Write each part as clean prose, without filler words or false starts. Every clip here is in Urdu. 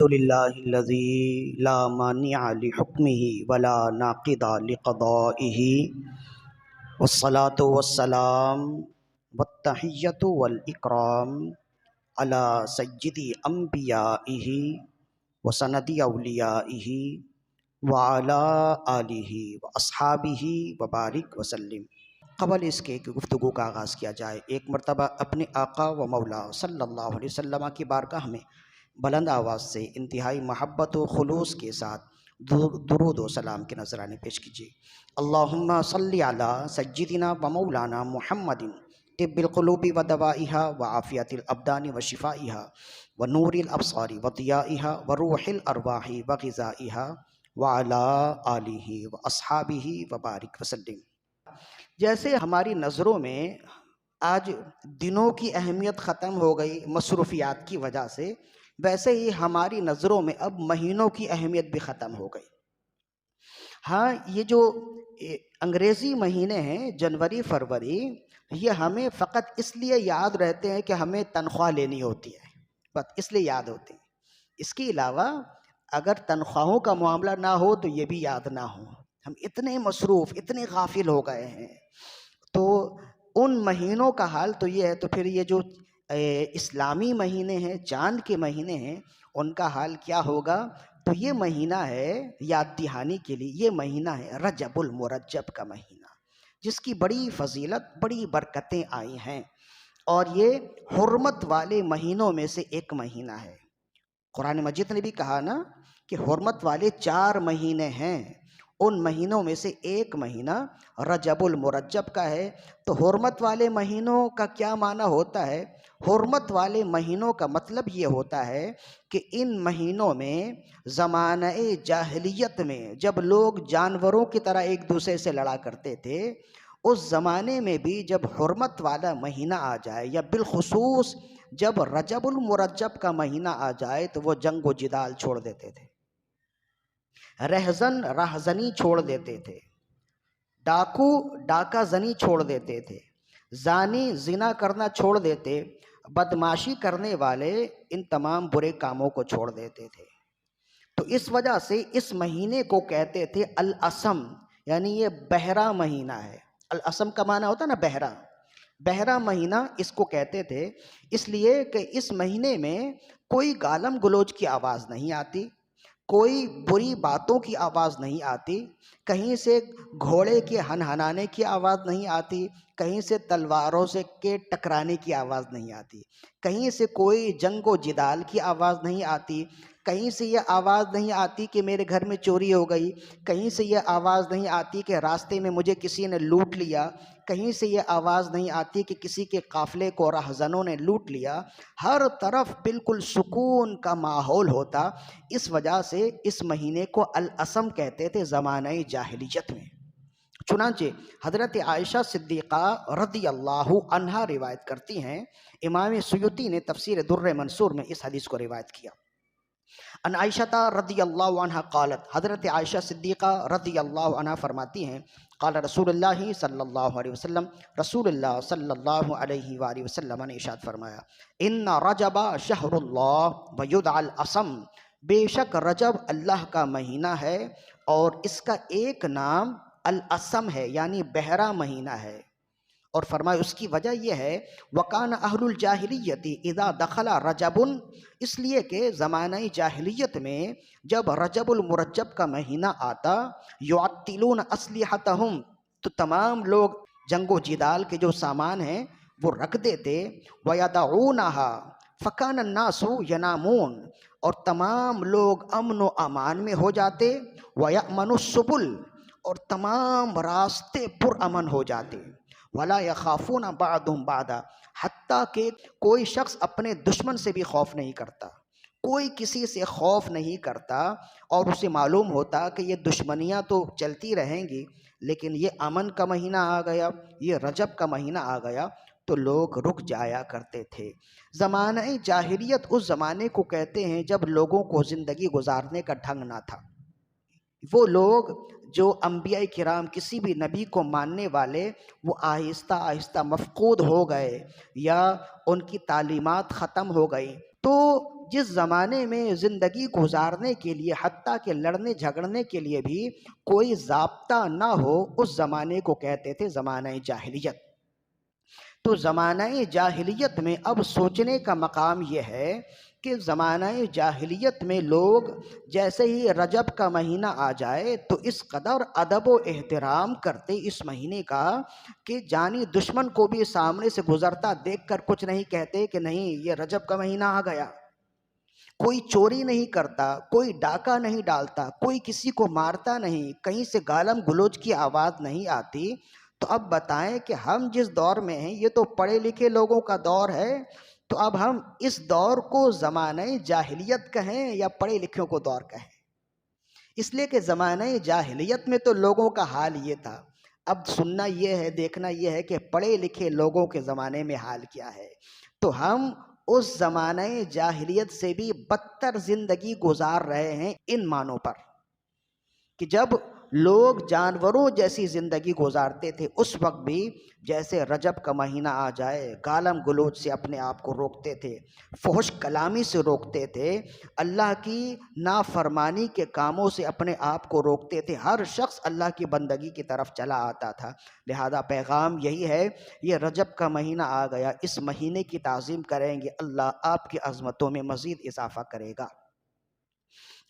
الحمد لله الذي لا مانع لحكمه ولا ناقض لقضائه والصلاة والسلام والتحية والإكرام على سيد أنبيائه وسند أوليائه وعلى آله وأصحابه وبارك وسلم۔ قبل اس کے کہ گفتگو کا آغاز کیا جائے، ایک مرتبہ اپنے آقا و مولا صلی اللہ علیہ وسلم کی بارگاہ میں بلند آواز سے انتہائی محبت و خلوص کے ساتھ درود و سلام کے نذرانے پیش کیجیے۔ اللہم صلی علی سیدنا و مولانا محمد طب القلوب و دوائها و عافیت الابدان و شفائها و نور الابصار و ضیائها و روح الارواح و غذائها و علی آلہ و اصحابہ و بارک وسلم۔ جیسے ہماری نظروں میں آج دنوں کی اہمیت ختم ہو گئی مصروفیات کی وجہ سے، ویسے ہی ہماری نظروں میں اب مہینوں کی اہمیت بھی ختم ہو گئی۔ ہاں، یہ جو انگریزی مہینے ہیں جنوری فروری، یہ ہمیں فقط اس لیے یاد رہتے ہیں کہ ہمیں تنخواہ لینی ہوتی ہے، بس اس لیے یاد ہوتے ہیں۔ اس کے علاوہ اگر تنخواہوں کا معاملہ نہ ہو تو یہ بھی یاد نہ ہو۔ ہم اتنے مصروف، اتنے غافل ہو گئے ہیں۔ تو ان مہینوں کا حال تو یہ ہے، تو پھر یہ جو اسلامی مہینے ہیں، چاند کے مہینے ہیں، ان کا حال کیا ہوگا؟ تو یہ مہینہ ہے، یاد دہانی کے لیے، یہ مہینہ ہے رجب المرجب کا مہینہ، جس کی بڑی فضیلت، بڑی برکتیں آئی ہیں، اور یہ حرمت والے مہینوں میں سے ایک مہینہ ہے۔ قرآن مجید نے بھی کہا نا کہ حرمت والے 4 مہینے ہیں، ان مہینوں میں سے ایک مہینہ رجب المرجب کا ہے۔ تو حرمت والے مہینوں کا کیا معنی ہوتا ہے؟ حرمت والے مہینوں کا مطلب یہ ہوتا ہے کہ ان مہینوں میں زمانہ جاہلیت میں جب لوگ جانوروں کی طرح ایک دوسرے سے لڑا کرتے تھے، اس زمانے میں بھی جب حرمت والا مہینہ آ جائے، یا بالخصوص جب رجب المرجب کا مہینہ آ جائے، تو وہ جنگ و جدال چھوڑ دیتے تھے، رہزن راہزنی چھوڑ دیتے تھے، ڈاکو ڈاکہ زنی چھوڑ دیتے تھے، زانی زنا کرنا چھوڑ دیتے، بدمعاشی کرنے والے ان تمام برے کاموں کو چھوڑ دیتے تھے۔ تو اس وجہ سے اس مہینے کو کہتے تھے الاسم، یعنی یہ بہرا مہینہ ہے۔ الاسم کا معنی ہوتا ہے نا بہرا، بہرا مہینہ اس کو کہتے تھے، اس لیے کہ اس مہینے میں کوئی گالم گلوچ کی آواز نہیں آتی، کوئی بری باتوں کی آواز نہیں آتی، کہیں سے گھوڑے کے ہنہنانے کی آواز نہیں آتی، کہیں سے تلواروں سے کے ٹکرانے کی آواز نہیں آتی، کہیں سے کوئی جنگ و جدال کی آواز نہیں آتی، کہیں سے یہ آواز نہیں آتی کہ میرے گھر میں چوری ہو گئی، کہیں سے یہ آواز نہیں آتی کہ راستے میں مجھے کسی نے لوٹ لیا، کہیں سے یہ آواز نہیں آتی کہ کسی کے قافلے کو رہزنوں نے لوٹ لیا۔ ہر طرف بالکل سکون کا ماحول ہوتا۔ اس وجہ سے اس مہینے کو الاسم کہتے تھے زمانہ جاہلیت میں۔ چنانچہ حضرت عائشہ صدیقہ رضی اللہ عنہا روایت کرتی ہیں، امام سیوطی نے تفسیر در منصور میں اس حدیث کو روایت کیا۔ ان عائشہ رضی اللہ عنہ قالت، حضرت عائشہ صدیقہ رضی اللہ عنہ فرماتی ہیں، قال رسول اللہ صلی اللہ علیہ وسلم، رسول اللہ صلی اللہ علیہ وآلہ وسلم نے ارشاد فرمایا، ان رجب شہر اللہ ویدعى الاسم، بے شک رجب اللہ کا مہینہ ہے اور اس کا ایک نام الاسم ہے، یعنی بہرا مہینہ ہے۔ اور فرمایا اس کی وجہ یہ ہے وَكَانَ أَهْلُ الْجَاهِلِيَّةِ إِذَا دَخَلَ رَجَبٌ، اس لیے کہ زمانہ جاہلیت میں جب رجب المرجب کا مہینہ آتا، يُعَطِّلُونَ أَسْلِحَتَهُمْ، تو تمام لوگ جنگ و جدال کے جو سامان ہیں وہ رکھ دیتے، وَيَدَعُونَهَا فَكَانَ النَّاسُ يَنَامُونَ، اور تمام لوگ امن و امان میں ہو جاتے، وَيَأْمَنُ السُّبُلَ، اور تمام راستے پر امن ہو جاتے، وَلَا يَخَافُونَ بَعْضُهُمْ بَعْضًا، حتیٰ کہ کوئی شخص اپنے دشمن سے بھی خوف نہیں کرتا، کوئی کسی سے خوف نہیں کرتا، اور اسے معلوم ہوتا کہ یہ دشمنیاں تو چلتی رہیں گی، لیکن یہ امن کا مہینہ آ گیا، یہ رجب کا مہینہ آ گیا تو لوگ رک جایا کرتے تھے۔ زمانہ جاہلیت اس زمانے کو کہتے ہیں جب لوگوں کو زندگی گزارنے کا ڈھنگ نہ تھا۔ وہ لوگ جو انبیاء کرام کسی بھی نبی کو ماننے والے، وہ آہستہ آہستہ مفقود ہو گئے یا ان کی تعلیمات ختم ہو گئی، تو جس زمانے میں زندگی گزارنے کے لیے حتیٰ کہ لڑنے جھگڑنے کے لیے بھی کوئی ضابطہ نہ ہو، اس زمانے کو کہتے تھے زمانہ جاہلیت۔ تو زمانہ جاہلیت میں اب سوچنے کا مقام یہ ہے کہ زمانہ جاہلیت میں لوگ جیسے ہی رجب کا مہینہ آ جائے تو اس قدر ادب و احترام کرتے اس مہینے کا کہ جانی دشمن کو بھی سامنے سے گزرتا دیکھ کر کچھ نہیں کہتے کہ نہیں یہ رجب کا مہینہ آ گیا۔ کوئی چوری نہیں کرتا، کوئی ڈاکہ نہیں ڈالتا، کوئی کسی کو مارتا نہیں، کہیں سے گالم گلوچ کی آواز نہیں آتی۔ تو اب بتائیں کہ ہم جس دور میں ہیں یہ تو پڑھے لکھے لوگوں کا دور ہے، تو اب ہم اس دور کو زمانہ جاہلیت کہیں یا پڑھے لکھوں کو دور کہیں؟ اس لیے کہ زمانہ جاہلیت میں تو لوگوں کا حال یہ تھا، اب سننا یہ ہے، دیکھنا یہ ہے کہ پڑھے لکھے لوگوں کے زمانے میں حال کیا ہے۔ تو ہم اس زمانہ جاہلیت سے بھی بدتر زندگی گزار رہے ہیں ان معنوں پر کہ جب لوگ جانوروں جیسی زندگی گزارتے تھے اس وقت بھی جیسے رجب کا مہینہ آ جائے گالم گلوچ سے اپنے آپ کو روکتے تھے، فحش کلامی سے روکتے تھے، اللہ کی نافرمانی کے کاموں سے اپنے آپ کو روکتے تھے، ہر شخص اللہ کی بندگی کی طرف چلا آتا تھا۔ لہذا پیغام یہی ہے، یہ رجب کا مہینہ آ گیا، اس مہینے کی تعظیم کریں گے، اللہ آپ کی عظمتوں میں مزید اضافہ کرے گا۔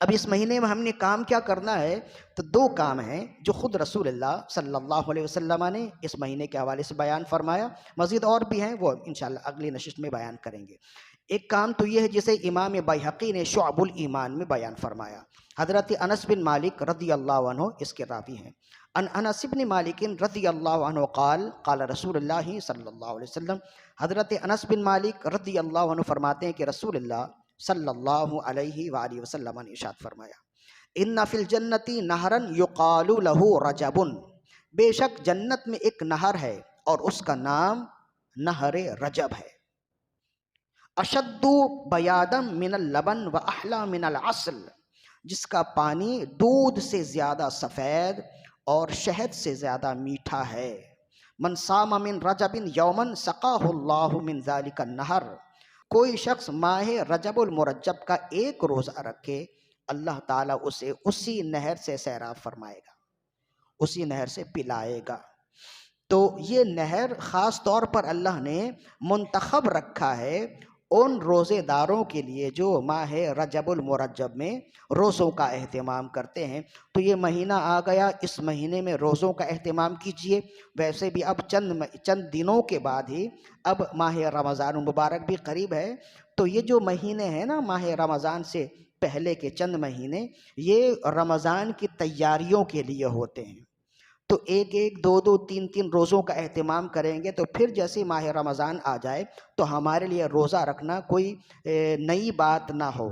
اب اس مہینے میں ہم نے کام کیا کرنا ہے؟ تو دو کام ہیں جو خود رسول اللہ صلی اللہ علیہ وسلم نے اس مہینے کے حوالے سے بیان فرمایا، مزید اور بھی ہیں وہ انشاءاللہ اگلی نشست میں بیان کریں گے۔ ایک کام تو یہ ہے جسے امام بیہقی نے شعب الایمان میں بیان فرمایا، حضرت انس بن مالک رضی اللہ عنہ اس کے راوی ہیں۔ ان انس بن مالک رضی اللہ عنہ قال قال رسول اللہ صلی اللہ علیہ وسلم، حضرت انس بن مالک رضی اللہ عنہ فرماتے ہیں کہ رسول اللہ صلی اللہ علیہ وآلہ وسلم نے ارشاد فرمایا، ان فی الجنت نہرا یقال لہ رجب، بے شک جنت میں ایک نہر ہے اور اس کا نام نہر رجب ہے، اشد بیادا من اللبن و احلی من العسل، جس کا پانی دودھ سے زیادہ سفید اور شہد سے زیادہ میٹھا ہے، من صام من رجب یوما سقاہ اللہ من ذلک النہر، کوئی شخص ماہ رجب المرجب کا ایک روزہ رکھے اللہ تعالیٰ اسے اسی نہر سے سیراب فرمائے گا، اسی نہر سے پلائے گا۔ تو یہ نہر خاص طور پر اللہ نے منتخب رکھا ہے ان روزے داروں کے لیے جو ماہ رجب المرجب میں روزوں کا اہتمام کرتے ہیں۔ تو یہ مہینہ آ گیا، اس مہینے میں روزوں کا اہتمام کیجئے۔ ویسے بھی اب چند دنوں کے بعد ہی اب ماہ رمضان المبارک بھی قریب ہے، تو یہ جو مہینے ہیں نا ماہ رمضان سے پہلے کے چند مہینے، یہ رمضان کی تیاریوں کے لیے ہوتے ہیں۔ تو ایک ایک دو دو تین تین روزوں کا اہتمام کریں گے تو پھر جیسے ماہ رمضان آ جائے تو ہمارے لیے روزہ رکھنا کوئی نئی بات نہ ہو،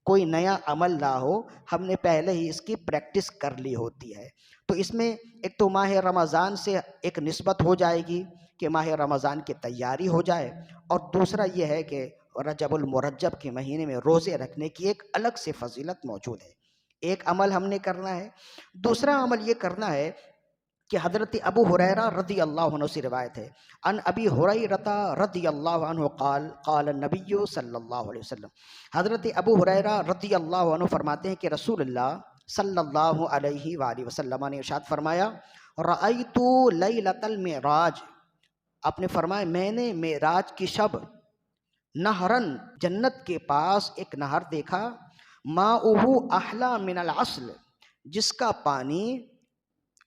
کوئی نیا عمل نہ ہو، ہم نے پہلے ہی اس کی پریکٹس کر لی ہوتی ہے۔ تو اس میں ایک تو ماہ رمضان سے ایک نسبت ہو جائے گی کہ ماہ رمضان کی تیاری ہو جائے، اور دوسرا یہ ہے کہ رجب المرجب کے مہینے میں روزے رکھنے کی ایک الگ سے فضیلت موجود ہے۔ ایک عمل ہم نے کرنا ہے۔ دوسرا عمل یہ کرنا ہے کہ حضرت ابو ہریرہ رضی اللہ عنہ سے روایت ہے، ان ابی ہریرہ رضی اللہ عنہ قال قال النبی صلی اللہ علیہ وسلم، حضرت ابو ہریرہ رضی اللہ عنہ فرماتے ہیں کہ رسول اللہ صلی اللہ علیہ وآلہ وسلم نے ارشاد فرمایا، رأیت لیلۃ المعراج، آپ نے فرمایا میں نے معراج کی شب نہرن، جنت کے پاس ایک نہر دیکھا، ماؤہ احلی من العسل، جس کا پانی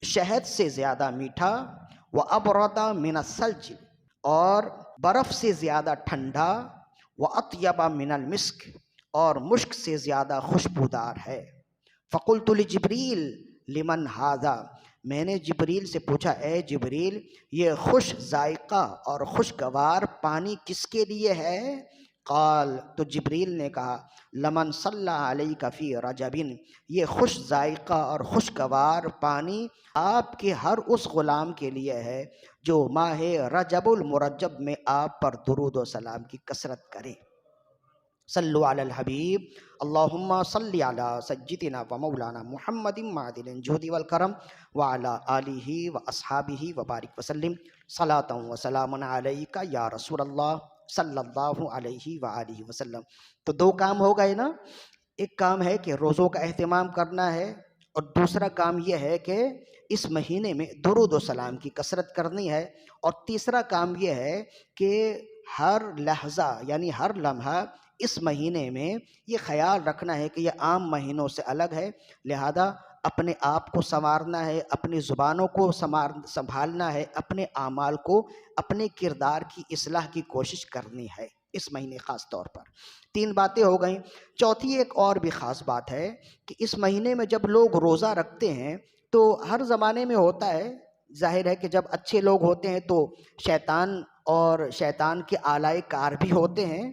شہد سے زیادہ میٹھا، وَأَبْرَدَ مِنَ الثَّلْجِ، اور برف سے زیادہ ٹھنڈا، وَأَطْيَبَ مِنَ الْمِسْكِ، اور مشک سے زیادہ خوشبودار ہے۔ فَقُلْتُ لِجِبْرِيلَ لِمَنْ هَذَا، میں نے جبریل سے پوچھا اے جبریل یہ خوش ذائقہ اور خوشگوار پانی کس کے لیے ہے؟ قال، تو جبریل نے کہا، لمن صلی علیک فی رجب، یہ خوش ذائقہ اور خوشگوار پانی آپ کے ہر اس غلام کے لیے ہے جو ماہ رجب المرجب میں آپ پر درود و سلام کی کثرت کرے۔ صلو علی الحبیب، اللہم صلی علی سیدنا و مولانا محمد معدن الجود والکرم وعلی آلہ و اصحابہ وبارک وسلم، صلاۃ و سلام علیک یا رسول اللہ صلی اللہ علیہ وآلہ وسلم۔ تو دو کام ہو گئے نا، ایک کام ہے کہ روزوں کا اہتمام کرنا ہے، اور دوسرا کام یہ ہے کہ اس مہینے میں درود و سلام کی کثرت کرنی ہے، اور تیسرا کام یہ ہے کہ ہر لحظہ یعنی ہر لمحہ اس مہینے میں یہ خیال رکھنا ہے کہ یہ عام مہینوں سے الگ ہے، لہذا اپنے آپ کو سنوارنا ہے، اپنی زبانوں کو سنبھالنا ہے، اپنے اعمال کو، اپنے کردار کی اصلاح کی کوشش کرنی ہے اس مہینے خاص طور پر۔ تین باتیں ہو گئیں۔ چوتھی ایک اور بھی خاص بات ہے کہ اس مہینے میں جب لوگ روزہ رکھتے ہیں تو ہر زمانے میں ہوتا ہے، ظاہر ہے کہ جب اچھے لوگ ہوتے ہیں تو شیطان اور شیطان کے آلائے کار بھی ہوتے ہیں،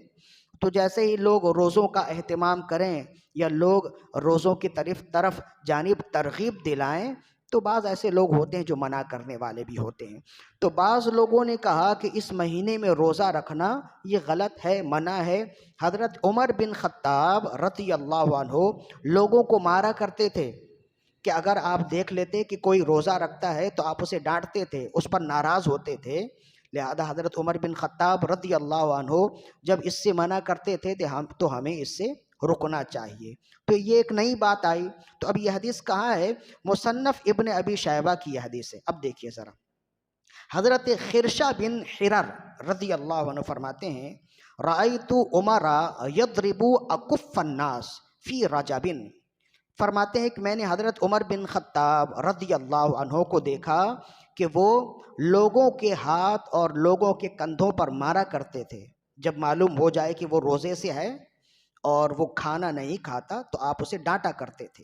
تو جیسے ہی لوگ روزوں کا اہتمام کریں یا لوگ روزوں کی طرف جانب ترغیب دلائیں تو بعض ایسے لوگ ہوتے ہیں جو منع کرنے والے بھی ہوتے ہیں۔ تو بعض لوگوں نے کہا کہ اس مہینے میں روزہ رکھنا یہ غلط ہے، منع ہے۔ حضرت عمر بن خطاب رضی اللہ عنہ لوگوں کو مارا کرتے تھے کہ اگر آپ دیکھ لیتے کہ کوئی روزہ رکھتا ہے تو آپ اسے ڈانٹتے تھے، اس پر ناراض ہوتے تھے، لہذا حضرت عمر بن خطاب رضی اللہ عنہ جب اس سے منع کرتے تھے تو ہمیں اس سے رکنا چاہیے۔ تو یہ ایک نئی بات آئی۔ تو اب یہ حدیث کہاں ہے؟ مصنف ابن ابی شیبہ کی یہ حدیث ہے۔ اب دیکھیے ذرا، حضرت خرشہ بن حرر رضی اللہ عنہ فرماتے ہیں رأیت عمر یضرب اکف الناس فی رجب، فرماتے ہیں کہ میں نے حضرت عمر بن خطاب رضی اللہ عنہ کو دیکھا کہ وہ لوگوں کے ہاتھ اور لوگوں کے کندھوں پر مارا کرتے تھے جب معلوم ہو جائے کہ وہ روزے سے ہے اور وہ کھانا نہیں کھاتا تو آپ اسے ڈانٹا کرتے تھے۔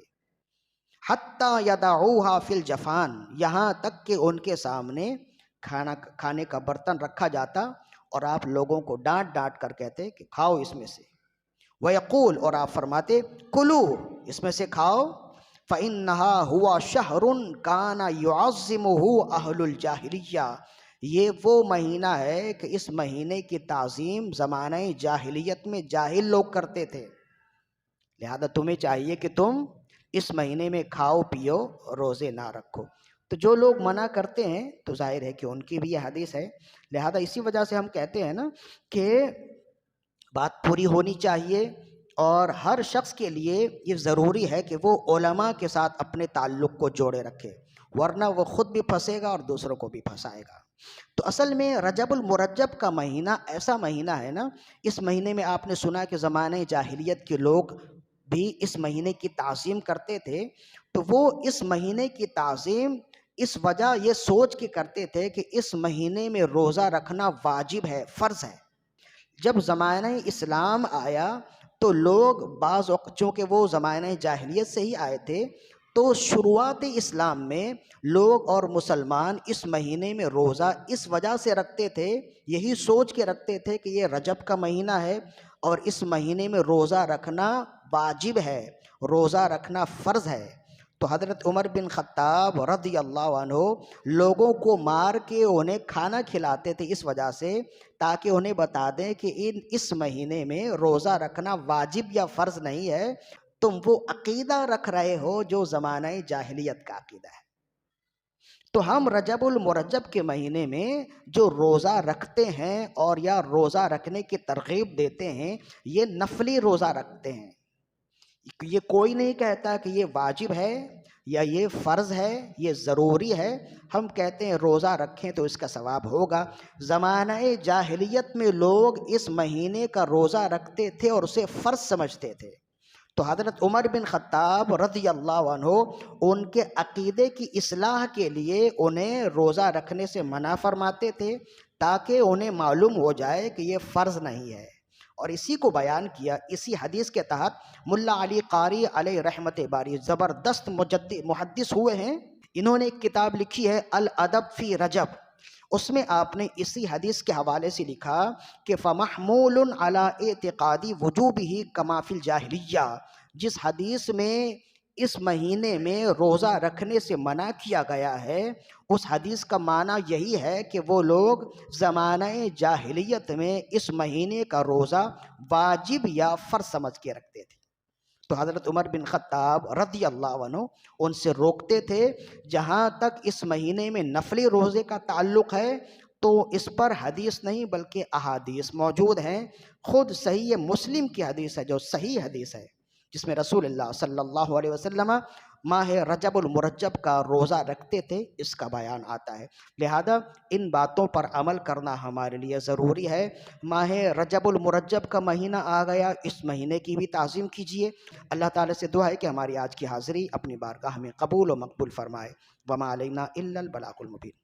حتیٰ یدعوہا فی الجفان، یہاں تک کہ ان کے سامنے کھانے کا برتن رکھا جاتا اور آپ لوگوں کو ڈانٹ ڈانٹ کر کہتے کہ کھاؤ اس میں سے، ویقول، اور آپ فرماتے کلو، اس میں سے کھاؤ، فإنہا ہوا شہر کان یعظمہ اہل الجاہلیہ، یہ وہ مہینہ ہے کہ اس مہینے کی تعظیم زمانہ جاہلیت میں جاہل لوگ کرتے تھے، لہذا تمہیں چاہیے کہ تم اس مہینے میں کھاؤ پیو، روزے نہ رکھو۔ تو جو لوگ منع کرتے ہیں تو ظاہر ہے کہ ان کی بھی یہ حدیث ہے، لہذا اسی وجہ سے ہم کہتے ہیں نا کہ بات پوری ہونی چاہیے، اور ہر شخص کے لیے یہ ضروری ہے کہ وہ علماء کے ساتھ اپنے تعلق کو جوڑے رکھے، ورنہ وہ خود بھی پھنسے گا اور دوسروں کو بھی پھنسائے گا۔ تو اصل میں رجب المرجب کا مہینہ ایسا مہینہ ہے نا، اس مہینے میں آپ نے سنا کہ زمانہ جاہلیت کے لوگ بھی اس مہینے کی تعظیم کرتے تھے، تو وہ اس مہینے کی تعظیم اس وجہ یہ سوچ کے کرتے تھے کہ اس مہینے میں روزہ رکھنا واجب ہے، فرض ہے۔ جب زمانہ اسلام آیا تو لوگ بعض وقت، چونکہ وہ زمانہ جاہلیت سے ہی آئے تھے، تو شروعات اسلام میں لوگ اور مسلمان اس مہینے میں روزہ اس وجہ سے رکھتے تھے، یہی سوچ کے رکھتے تھے کہ یہ رجب کا مہینہ ہے اور اس مہینے میں روزہ رکھنا واجب ہے، روزہ رکھنا فرض ہے۔ تو حضرت عمر بن خطاب رضی اللہ عنہ لوگوں کو مار کے انہیں کھانا کھلاتے تھے اس وجہ سے، تاکہ انہیں بتا دیں کہ اس مہینے میں روزہ رکھنا واجب یا فرض نہیں ہے، تم وہ عقیدہ رکھ رہے ہو جو زمانہ جاہلیت کا عقیدہ ہے۔ تو ہم رجب المرجب کے مہینے میں جو روزہ رکھتے ہیں اور یا روزہ رکھنے کی ترغیب دیتے ہیں، یہ نفلی روزہ رکھتے ہیں، یہ کوئی نہیں کہتا کہ یہ واجب ہے یا یہ فرض ہے، یہ ضروری ہے، ہم کہتے ہیں روزہ رکھیں تو اس کا ثواب ہوگا۔ زمانہ جاہلیت میں لوگ اس مہینے کا روزہ رکھتے تھے اور اسے فرض سمجھتے تھے، تو حضرت عمر بن خطاب رضی اللہ عنہ ان کے عقیدے کی اصلاح کے لیے انہیں روزہ رکھنے سے منع فرماتے تھے، تاکہ انہیں معلوم ہو جائے کہ یہ فرض نہیں ہے۔ اور اسی کو بیان کیا، اسی حدیث کے تحت ملا علی قاری علیہ رحمت باری زبردست محدث ہوئے ہیں، انہوں نے ایک کتاب لکھی ہے الادب فی رجب، اس میں آپ نے اسی حدیث کے حوالے سے لکھا کہ فَمَحْمُولٌ عَلَىٰ اعْتِقَادِ وُجُوبِهِ كَمَا فِي الْجَاهِلِيَّةِ، جس حدیث میں اس مہینے میں روزہ رکھنے سے منع کیا گیا ہے، اس حدیث کا معنی یہی ہے کہ وہ لوگ زمانہ جاہلیت میں اس مہینے کا روزہ واجب یا فرض سمجھ کے رکھتے تھے۔ تو حضرت عمر بن خطاب رضی اللہ عنہ ان سے روکتے تھے، جہاں تک اس مہینے میں نفلی روزے کا تعلق ہے تو اس پر حدیث نہیں بلکہ احادیث موجود ہیں. خود صحیح مسلم کی حدیث ہے جو صحیح حدیث ہے، جس میں رسول اللہ صلی اللہ علیہ وسلم ماہ رجب المرجب کا روزہ رکھتے تھے، اس کا بیان آتا ہے. لہذا ان باتوں پر عمل کرنا ہمارے لیے ضروری ہے. ماہ رجب المرجب کا مہینہ آ گیا، اس مہینے کی بھی تعظیم کیجیے. اللہ تعالیٰ سے دعا ہے کہ ہماری آج کی حاضری اپنی بارگاہ میں قبول و مقبول فرمائے. وما علینا الا البلاغ المبین.